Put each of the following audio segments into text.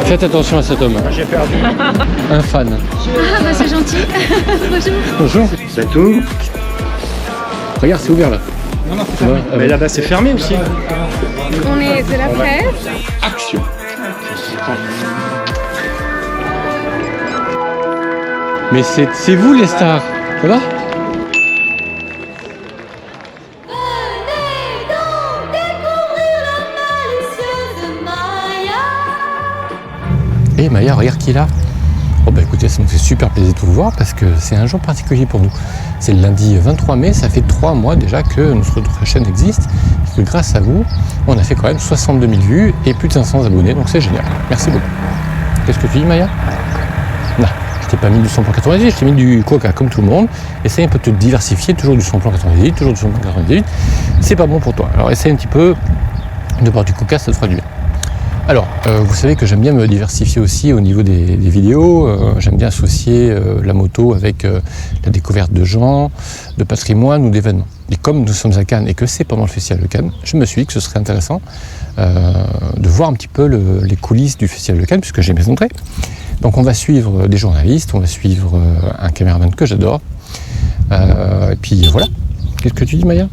Faites attention à cet homme. J'ai perdu. Un fan. Ah bah c'est gentil. Bonjour. Bonjour. C'est tout. Regarde, c'est ouvert là. Non, c'est fermé. Mais là-bas, c'est fermé aussi. On est de la presse. Action. Mais c'est vous les stars. Ça va? Et Maya, regarde qui est là. Oh bah écoutez, ça nous fait super plaisir de vous voir parce que c'est un jour particulier pour nous. C'est le lundi 23 mai, ça fait 3 mois déjà que notre chaîne existe et que grâce à vous, on a fait quand même 62 000 vues et plus de 500 abonnés, donc c'est génial. Merci beaucoup. Qu'est-ce que tu dis Maya? Non, je t'ai pas mis du samplon 98, je t'ai mis du coca comme tout le monde. Essaye un peu de te diversifier, toujours du samplon 98, toujours du samplon 98. C'est pas bon pour toi. Alors essaye un petit peu de boire du coca, ça te fera du bien. Alors, vous savez que j'aime bien me diversifier aussi au niveau des vidéos. J'aime bien associer la moto avec la découverte de gens, de patrimoine ou d'événements. Et comme nous sommes à Cannes et que c'est pendant le Festival de Cannes, je me suis dit que ce serait intéressant de voir un petit peu les coulisses du Festival de Cannes, puisque j'ai mes entrées. Donc on va suivre des journalistes, on va suivre un caméraman que j'adore. Et puis voilà. Qu'est-ce que tu dis Maya ?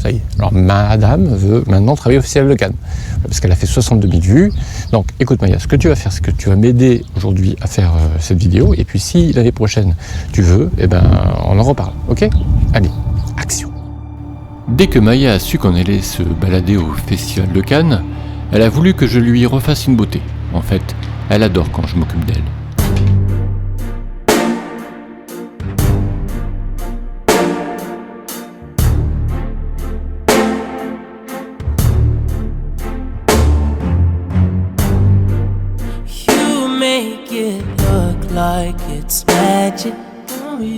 Ça y est. Alors madame veut maintenant travailler au Festival de Cannes parce qu'elle a fait 62 000 vues. Donc écoute Maya, ce que tu vas faire, c'est que tu vas m'aider aujourd'hui à faire cette vidéo et puis si l'année prochaine tu veux, eh ben on en reparle, ok ? Allez, action. Dès que Maya a su qu'on allait se balader au Festival de Cannes, elle a voulu que je lui refasse une beauté. En fait, elle adore quand je m'occupe d'elle. Like it's magic, oh yeah.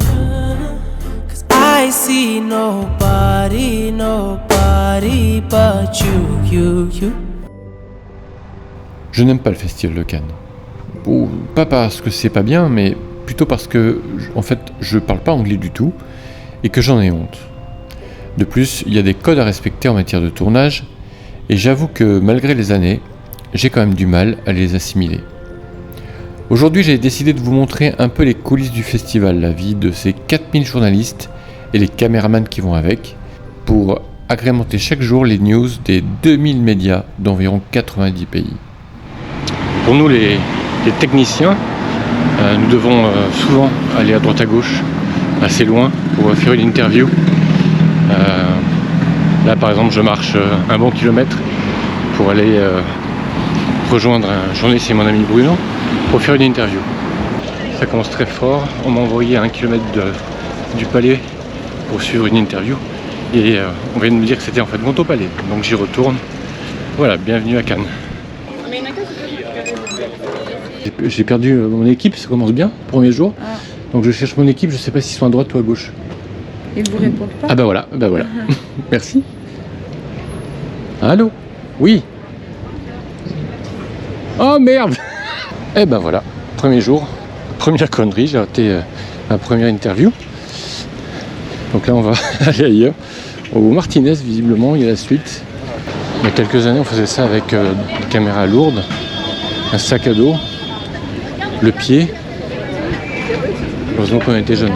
'Cause I see nobody but you. Je n'aime pas le Festival de Cannes. Bon, pas parce que c'est pas bien, mais plutôt parce que, en fait, je parle pas anglais du tout et que j'en ai honte. De plus, il y a des codes à respecter en matière de tournage et j'avoue que malgré les années, j'ai quand même du mal à les assimiler. Aujourd'hui, j'ai décidé de vous montrer un peu les coulisses du festival, la vie de ces 4000 journalistes et les caméramans qui vont avec, pour agrémenter chaque jour les news des 2000 médias d'environ 90 pays. Pour nous, les techniciens, nous devons souvent aller à droite à gauche, assez loin, pour faire une interview. Là, par exemple, je marche un bon kilomètre pour aller rejoindre un journaliste, c'est mon ami Bruno, pour faire une interview. Ça commence très fort, on m'a envoyé à 1 km du palais pour suivre une interview et on vient de me dire que c'était en fait Monto Palais, donc j'y retourne. Voilà, bienvenue à Cannes. J'ai perdu mon équipe, ça commence bien, premier jour, donc je cherche mon équipe, je sais pas s'ils sont à droite ou à gauche. Ils vous répondent pas? Ah bah voilà, Merci. Allô? Oui. Oh merde. Eh ben voilà, premier jour, première connerie, j'ai raté ma première interview. Donc là on va aller ailleurs. Au Martinez visiblement, il y a la suite. Il y a quelques années on faisait ça avec une caméra lourde, un sac à dos, le pied. Heureusement qu'on était jeunes.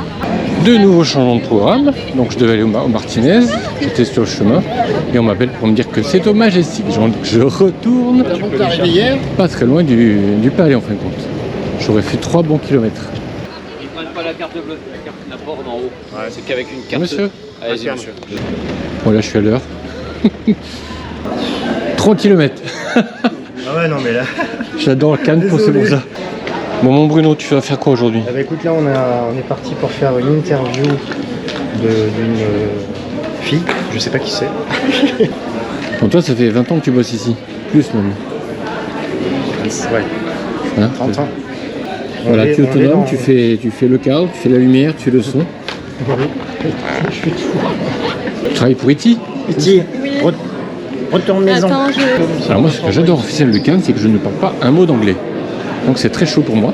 De nouveaux changements de programme, donc je devais aller au Martinez, j'étais sur le chemin et on m'appelle pour me dire que c'est au Majestic. Je retourne, pas très loin du palais en fin de compte. J'aurais fait 3 bons kilomètres. Ils prennent pas la carte bleue, la carte la borne en haut. Ouais. C'est qu'avec une carte. Monsieur. Allez-y monsieur. Bon là je suis à l'heure. 30 km. Ah ouais non mais là. J'adore Cannes pour c'est pour ça. Bon mon Bruno, tu vas faire quoi aujourd'hui? Ah bah écoute là on est parti pour faire une interview d'une fille, je sais pas qui c'est. Bon toi ça fait 20 ans que tu bosses ici, plus même. Ouais, Hein 30 ans. Voilà, tu es autonome, tu fais le cadre, tu fais la lumière, tu fais le son. Je fais tout. Tu travailles pour E.T. E.T. Retourne maison. Attends, Alors moi ce que j'adore au Festival de Cannes, c'est que je ne parle pas un mot d'anglais. Donc c'est très chaud pour moi.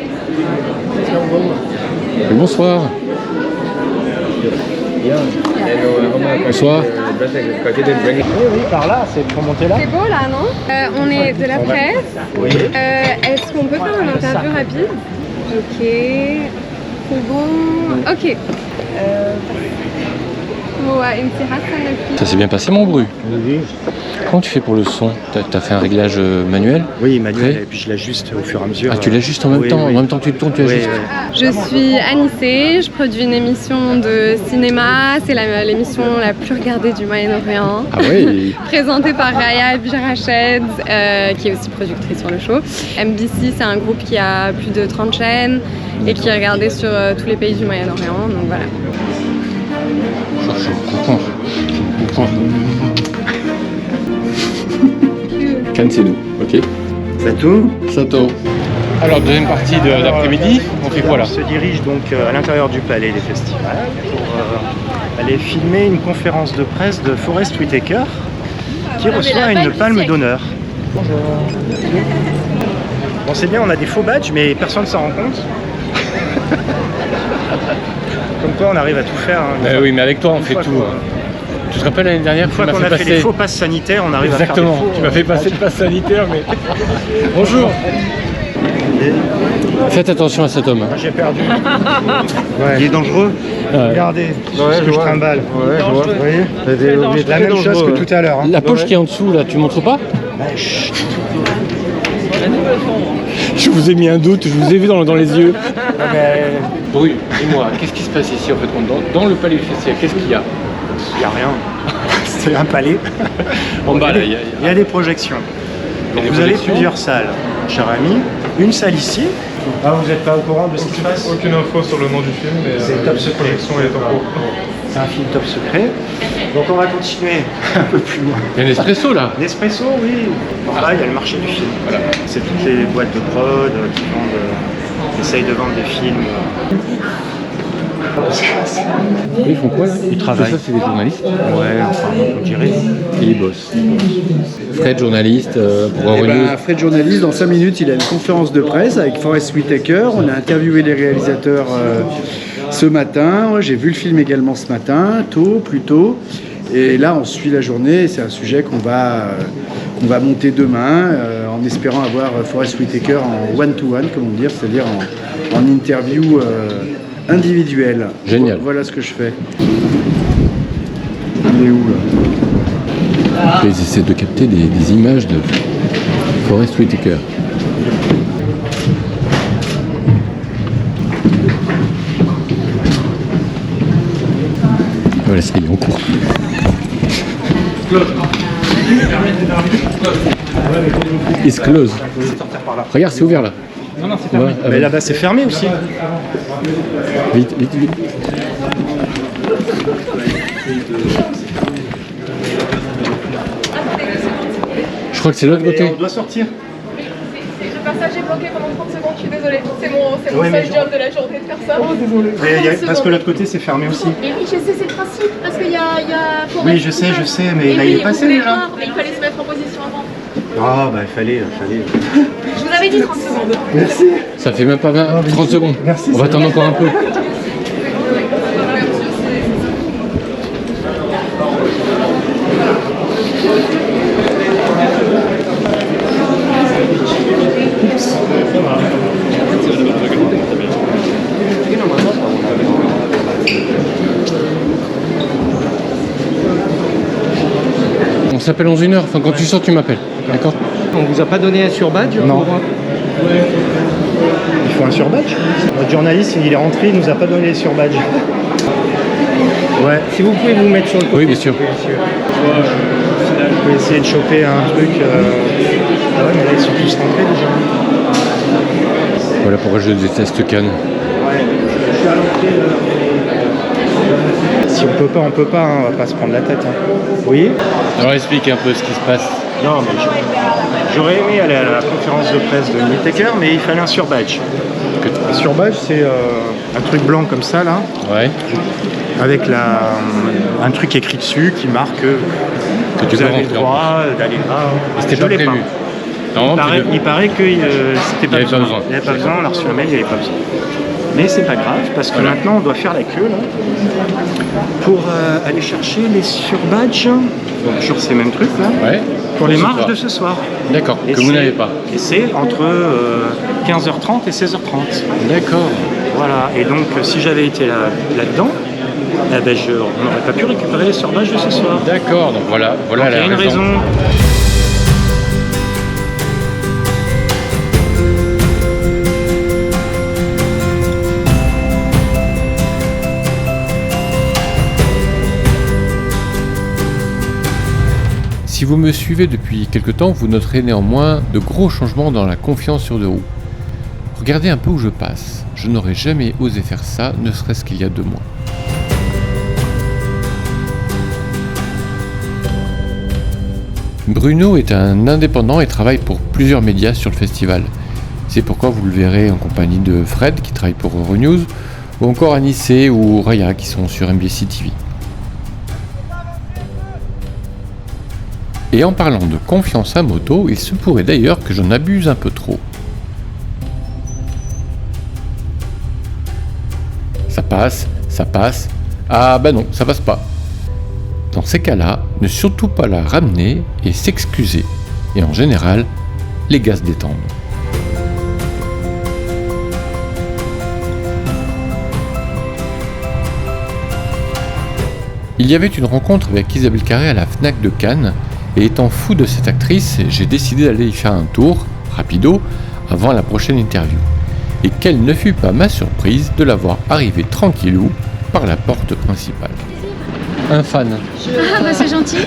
Et bonsoir. Bonsoir. Oui, par là, c'est pour monter là. C'est beau là, non? On est de la presse. Oui. Est-ce qu'on peut faire une interview rapide? Ok. C'est bon. Ok. Ça s'est bien passé mon bruit. Oui. Comment tu fais pour le son? T'as fait un réglage manuel? Oui, manuel, Ouais. et puis je l'ajuste au fur et à mesure. Ah, tu l'ajustes en même temps? Oui. En même temps que tu le tournes, tu Oui, ajustes? oui. Je suis Anissé, je produis une émission de cinéma. C'est l'émission la plus regardée du Moyen-Orient. Ah oui. Présentée par Raya Bijrached, qui est aussi productrice sur le show. MBC, c'est un groupe qui a plus de 30 chaînes et qui est regardé sur tous les pays du Moyen-Orient. Donc voilà. Je comprends. Cannes, c'est nous, ok? C'est tout. Sato. Alors, deuxième partie d'après-midi, on fait quoi là? On se dirige donc à l'intérieur du palais des festivals pour aller filmer une conférence de presse de Forest Whitaker qui reçoit une palme d'honneur. Bonjour. Bon, c'est bien, on a des faux badges, mais personne ne s'en rend compte. Comme quoi, on arrive à tout faire. Hein, Oui, mais avec toi, on fait fois tout. qu'on- Tu te rappelles l'année dernière, Une fois qu'on a fait les faux passes sanitaires, on arrive Exactement, à faire des faux. tu m'as fait passer le pass sanitaire, mais... Bonjour. Faites attention à cet homme. Moi, j'ai perdu. Ouais. Il est dangereux. Ouais. Regardez, ce que je trimballe. Ouais, je vois. Vous voyez, la même chose que tout à l'heure. Hein. La poche qui est en dessous, là, tu montres pas? Chut. Je vous ai mis un doute, je vous ai vu dans les yeux. Bruy, dis-moi, qu'est-ce qui se passe ici en fait dans le palais du festival? Qu'est-ce qu'il y a? Il n'y a rien. C'est un palais. En bas, là, Il y a des projections. Donc vous avez plusieurs salles, cher ami. Une salle ici. Ah, vous n'êtes pas au courant de ce qui se passe? Aucune info sur le nom du film, mais C'est top secret. la projection est en cours. C'est un film top secret. Donc on va continuer un peu plus loin. Il y a un espresso là. Nespresso, oui. Là, il y a le marché du film. Voilà. C'est toutes les boîtes de prod qui vendent, qui essayent de vendre des films. Ils font quoi là? Ils travaillent. Ça, c'est des journalistes. Ouais, enfin, on dirait. Et ils bossent. Fred, journaliste, pour Eh Euronews. ben, Fred journaliste, dans 5 minutes, il a une conférence de presse avec Forest Whitaker. On a interviewé les réalisateurs ce matin. J'ai vu le film également ce matin, plus tôt. Et là, on suit la journée. C'est un sujet qu'on va monter demain, en espérant avoir Forest Whitaker en one-to-one, comme on dit, c'est-à-dire en interview individuelle. Génial. Voilà ce que je fais. Il est où là? Ils essaient de capter des images de Forest Whitaker. Voilà, ça y est, on court. It's close. Regarde, c'est ouvert là. Non, c'est fermé. Mais là-bas, c'est fermé aussi. Vite, vite, vite. Je crois que c'est de l'autre Et côté. on doit sortir. Le passage est bloqué pendant 30 secondes, je suis désolée. C'est mon Ouais, mais seul job de la journée de faire ça. Parce que l'autre côté, c'est fermé aussi. Et oui, je sais, c'est le principe. Parce qu'il y a Oui, je sais, mais Et là, oui, il est vous passé voulez déjà. voir, mais il fallait se mettre en position avant. Ah, bah, il fallait. Je vous avais dit 30 secondes. Merci. Ça fait même pas 30 secondes. Merci, On va c'est attendre encore un peu. On s'appelle dans 1 heure. Enfin, quand tu sors, tu m'appelles. D'accord? On vous a pas donné un surbadge? Non. Il faut un surbadge? Notre journaliste, il est rentré, il nous a pas donné les surbadges. Ouais. Si vous pouvez vous mettre sur le côté. Oui, bien sûr. Vous pouvez essayer de choper un truc. Ah ouais, mais là, ils sont tous rentrés déjà. Voilà pourquoi je déteste Cannes. Ouais. Je suis à l'entrée. Si on peut pas, on peut pas. Hein. On va pas se prendre la tête. Hein. Oui. Alors explique un peu ce qui se passe. Non, mais j'aurais aimé aller à la conférence de presse de Whitaker, mais il fallait un surbadge. Un surbadge, c'est un truc blanc comme ça, là, Ouais. avec un truc écrit dessus qui marque que tu vous peux avez le rentrer, droit d'aller là. C'était Je pas l'ai prévu. Non, Il paraît que c'était Il y pas avait pas besoin. besoin. Il n'y avait pas besoin, on a reçu un mail, il n'y avait pas besoin. Mais c'est pas grave, parce que maintenant on doit faire la queue là, pour aller chercher les surbadges, donc sur ces mêmes trucs là, pour les marches de ce soir. D'accord, Et que vous n'avez pas. Et c'est entre 15h30 et 16h30. D'accord. Voilà, et donc si j'avais été là-dedans, on n'aurait pas pu récupérer les surbadges de ce soir. D'accord, donc voilà Donc, la il y a une raison. Si vous me suivez depuis quelque temps, vous noterez néanmoins de gros changements dans la confiance sur deux roues. Regardez un peu où je passe. Je n'aurais jamais osé faire ça, ne serait-ce qu'il y a 2 mois. Bruno est un indépendant et travaille pour plusieurs médias sur le festival. C'est pourquoi vous le verrez en compagnie de Fred qui travaille pour Euronews, ou encore Anissé ou Raya qui sont sur MBC TV. Et en parlant de confiance à moto, il se pourrait d'ailleurs que j'en abuse un peu trop. Ça passe, ah bah non, ça passe pas. Dans ces cas-là, ne surtout pas la ramener et s'excuser. Et en général, les gars se détendent. Il y avait une rencontre avec Isabelle Carré à la Fnac de Cannes, et étant fou de cette actrice, j'ai décidé d'aller y faire un tour, rapido, avant la prochaine interview. Et quelle ne fut pas ma surprise de la voir arriver tranquillou par la porte principale. Un fan. Ah bah c'est gentil.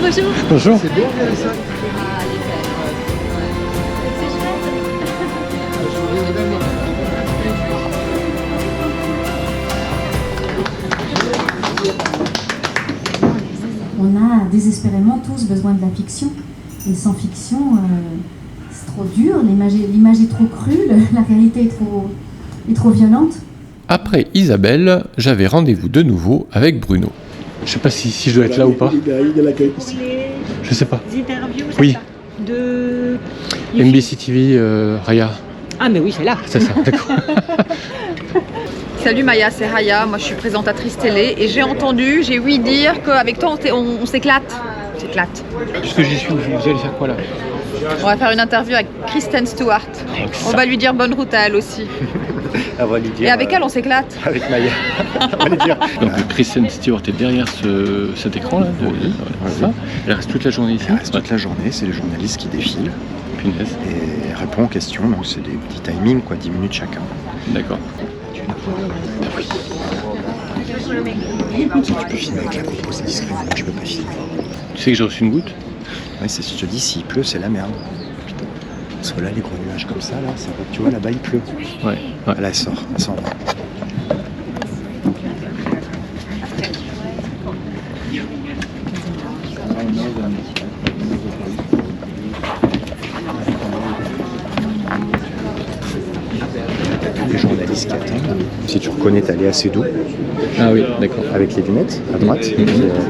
Bonjour. Bonjour. C'est beau, ça. On a désespérément tous besoin de la fiction. Et sans fiction, c'est trop dur, l'image est trop crue, la réalité est trop violente. Après Isabelle, j'avais rendez-vous de nouveau avec Bruno. Je sais pas si je dois être là ou pas. Je sais pas. Oui. De MBC TV, Raya. Ah mais oui, c'est là. C'est ça, d'accord. Salut Maya, c'est Raya, moi je suis présentatrice télé et j'ai ouï dire qu'avec toi on s'éclate. On s'éclate. Puisque j'y suis, vous allez faire quoi là? On va faire une interview avec Kristen Stewart. On va lui dire bonne route à elle aussi. On va lui dire, et avec elle on s'éclate. Avec Maya. On va lui dire. Donc Kristen Stewart est derrière cet écran là. Ça. Elle reste toute la journée ici. Elle reste toute la journée, c'est les journalistes qui défilent. Punaise. Et elle répond aux questions, donc c'est des petits timings, 10 minutes chacun. D'accord. Tu peux filmer avec la GoPro, c'est discret, moi je peux pas filmer. Tu sais que j'ai reçu une goutte? Ouais, je te dis, s'il pleut, c'est la merde. Putain. Parce que là, les gros nuages comme ça, là, tu vois, là-bas, il pleut. Ouais. Là, elle sort va. Tous les journalistes qui attendent. Si tu reconnais, t'as Léa Seydoux. Ah oui, d'accord. Avec les lunettes, à droite.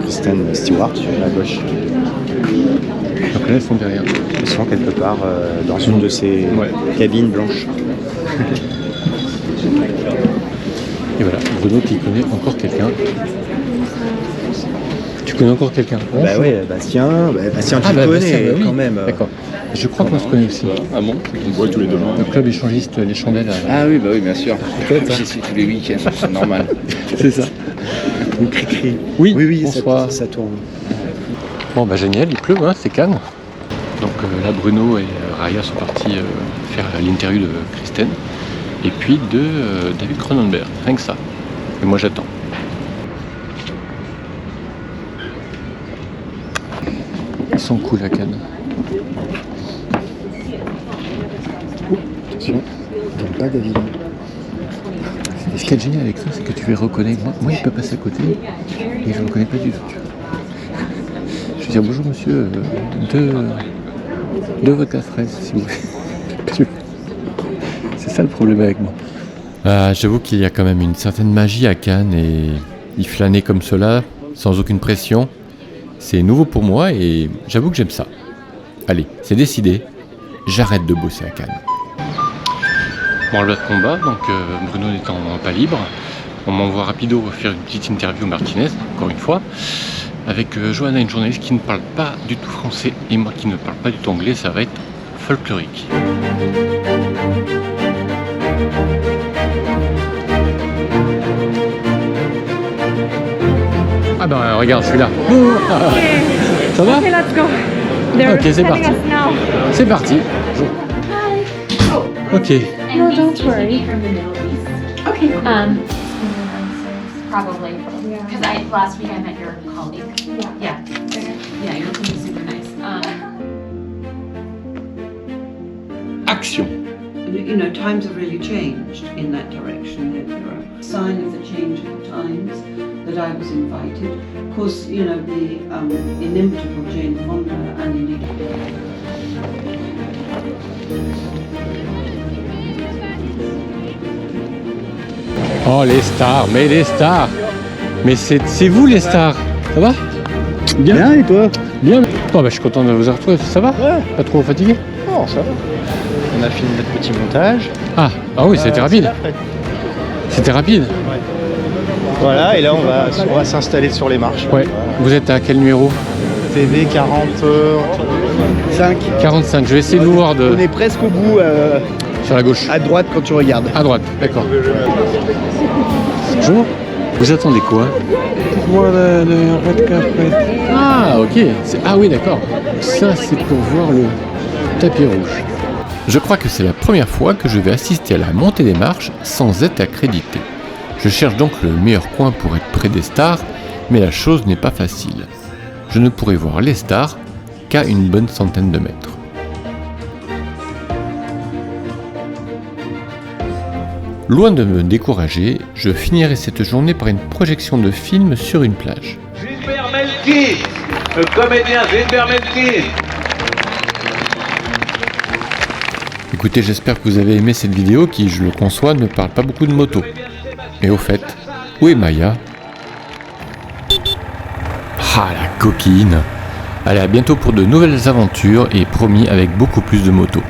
Kristen Stewart, à gauche. Donc là, elles sont derrière. Elles sont quelque part dans une de ces cabines blanches. Et voilà, Bruno qui connaît encore quelqu'un. Tu connais encore quelqu'un? Bah ouais, Bastien, tu le connais oui. Quand même. D'accord. Je crois qu'on se connaît aussi. Ah bon? On boit tous les deux. Le club échangiste Les Chandelles. Ah oui, bah oui, bien sûr. J'y suis tous les week-ends, c'est normal. C'est ça. Ou Cricri. Oui, bonsoir. Ça tourne. Bon bah génial, il pleut, hein, c'est Cannes. Donc là Bruno et Raya sont partis faire l'interview de Kristen et puis de David Cronenberg, rien que ça. Et moi j'attends. Ils sont cool à Cannes. Attention, donne pas David. Ce qui est génial avec ça, c'est que tu les reconnais. Moi il peut passer à côté et je ne reconnais pas du tout. Je vais dire bonjour monsieur, deux vodka fraise si vous voulez. C'est ça le problème avec moi. J'avoue qu'il y a quand même une certaine magie à Cannes et y flâner comme cela, sans aucune pression, c'est nouveau pour moi et j'avoue que j'aime ça. Allez, c'est décidé, j'arrête de bosser à Cannes. branle-bas de combat, donc Bruno n'étant pas libre, on m'envoie rapido faire une petite interview Martinez, encore une fois, avec Johanna, une journaliste qui ne parle pas du tout français, et moi qui ne parle pas du tout anglais, ça va être folklorique. Ah ben regarde celui-là. Ça va? Ok, let's go. Ok, c'est parti. C'est parti. Ok. No, don't worry. Okay. Probably. Because last week I met your colleague. Yeah. Yeah, your team is super nice. Action. You know, times have really changed in that direction. There are a sign of the change of the times that I was invited. Of course, you know, the inimitable Jane Fonda and indeed. Oh les stars, mais les stars. Mais c'est vous les stars. Ça va? Bien, et toi? Bien. Oh, bah, je suis content de vous retrouver. Ça va? Ouais. Pas trop fatigué? Oh, ça va. On a fini notre petit montage. Ah oui, c'était rapide. C'était rapide. Ouais. Voilà, et là on va s'installer sur les marches. Ouais. Vous êtes à quel numéro? TV 45. 45. Je vais essayer de vous voir On est presque au bout, sur la gauche. à droite quand tu regardes. À droite, d'accord. Bonjour. Vous attendez quoi? Moi, le red carpet. Ah, ok. Ah oui, d'accord. Ça, c'est pour voir le tapis rouge. Je crois que c'est la première fois que je vais assister à la montée des marches sans être accrédité. Je cherche donc le meilleur coin pour être près des stars, mais la chose n'est pas facile. Je ne pourrai voir les stars qu'à une bonne centaine de mètres. Loin de me décourager, je finirai cette journée par une projection de film sur une plage. Gilbert Melki, le comédien Gilbert Melki. Écoutez, j'espère que vous avez aimé cette vidéo qui, je le conçois, ne parle pas beaucoup de moto. Et au fait, où est Maya? Ah, la coquine! Allez, à bientôt pour de nouvelles aventures et promis avec beaucoup plus de motos.